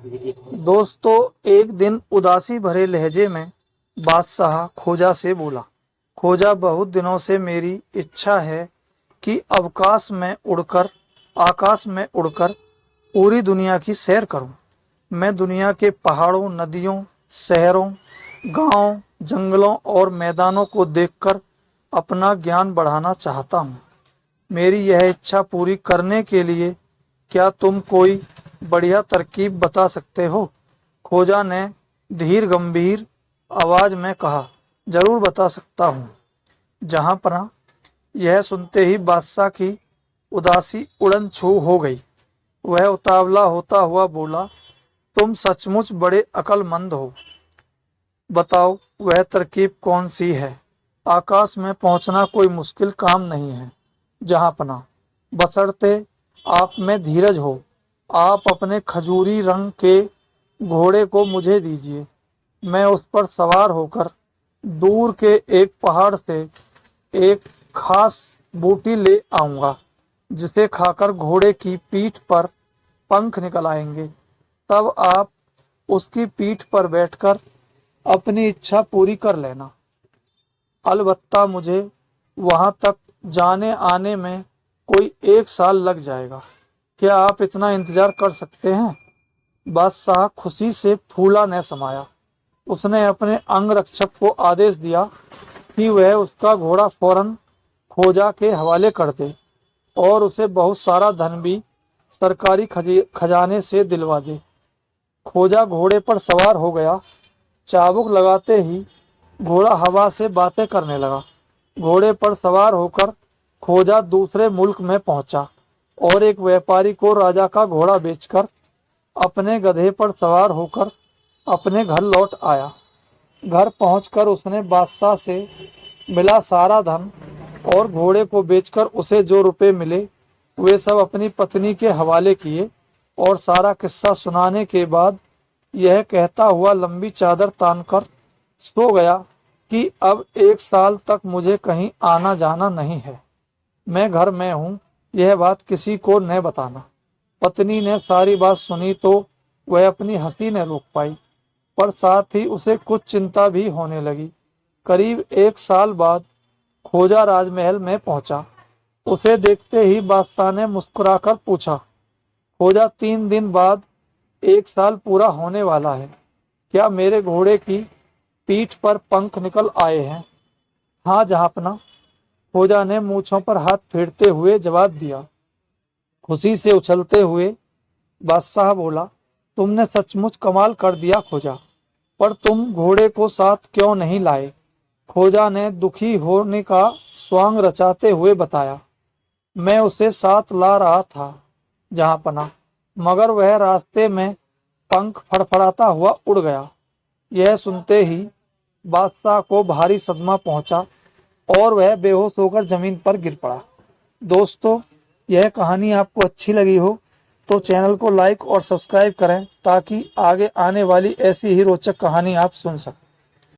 दोस्तों, एक दिन उदासी भरे लहजे में बादशाह खोजा से बोला। खोजा, बहुत दिनों से मेरी इच्छा है कि आकाश में उड़कर पूरी दुनिया की सैर करूं। मैं दुनिया के पहाड़ों, नदियों, शहरों, गांवों, जंगलों और मैदानों को देखकर अपना ज्ञान बढ़ाना चाहता हूं। मेरी यह इच्छा पूरी करने के लिए क्या तुम कोई बढ़िया तरकीब बता सकते हो? खोजा ने धीर गंभीर आवाज में कहा। जरूर बता सकता हूँ जहाँपना। यह सुनते ही बादशाह की उदासी उड़न छू हो गई। वह उतावला होता हुआ बोला, तुम सचमुच बड़े अक्लमंद हो। बताओ, वह तरकीब कौन सी है? आकाश में पहुंचना कोई मुश्किल काम नहीं है जहाँपना, बशर्ते आप में धीरज हो। आप अपने खजूरी रंग के घोड़े को मुझे दीजिए। मैं उस पर सवार होकर दूर के एक पहाड़ से एक खास बूटी ले आऊंगा, जिसे खाकर घोड़े की पीठ पर पंख निकल आएंगे। तब आप उसकी पीठ पर बैठकर अपनी इच्छा पूरी कर लेना। अलबत्ता मुझे वहां तक जाने आने में कोई 1 साल लग जाएगा। क्या आप इतना इंतजार कर सकते हैं? बादशाह खुशी से फूला न समाया। उसने अपने अंगरक्षक को आदेश दिया कि वह उसका घोड़ा फौरन खोजा के हवाले कर दे और उसे बहुत सारा धन भी सरकारी खजाने से दिलवा दे। खोजा घोड़े पर सवार हो गया। चाबुक लगाते ही घोड़ा हवा से बातें करने लगा। घोड़े पर सवार होकर खोजा दूसरे मुल्क में पहुंचा और एक व्यापारी को राजा का घोड़ा बेचकर अपने गधे पर सवार होकर अपने घर लौट आया। घर पहुंचकर उसने बादशाह से मिला सारा धन और घोड़े को बेचकर उसे जो रुपए मिले वे सब अपनी पत्नी के हवाले किए और सारा किस्सा सुनाने के बाद यह कहता हुआ लंबी चादर तानकर सो गया कि अब 1 साल तक मुझे कहीं आना जाना नहीं है। मैं घर में हूँ, यह बात किसी को न बताना। पत्नी ने सारी बात सुनी तो वह अपनी हंसी न रोक पाई, पर साथ ही उसे कुछ चिंता भी होने लगी। करीब 1 साल बाद खोजा राजमहल में पहुंचा। उसे देखते ही बादशाह ने मुस्कुराकर पूछा, खोजा, 3 दिन बाद 1 साल पूरा होने वाला है। क्या मेरे घोड़े की पीठ पर पंख निकल आए हैं? हाँ जहाँपना, खोजा ने मूंछों पर हाथ फेरते हुए जवाब दिया। खुशी से उछलते हुए बादशाह बोला, तुमने सचमुच कमाल कर दिया खोजा, पर तुम घोड़े को साथ क्यों नहीं लाए? खोजा ने दुखी होने का स्वांग रचाते हुए बताया, मैं उसे साथ ला रहा था जहाँपना, मगर वह रास्ते में पंख फड़फड़ाता हुआ उड़ गया। यह सुनते ही बादशाह को भारी सदमा पहुंचा और वह बेहोश होकर जमीन पर गिर पड़ा। दोस्तों, यह कहानी आपको अच्छी लगी हो तो चैनल को लाइक और सब्सक्राइब करें ताकि आगे आने वाली ऐसी ही रोचक कहानी आप सुन सकें।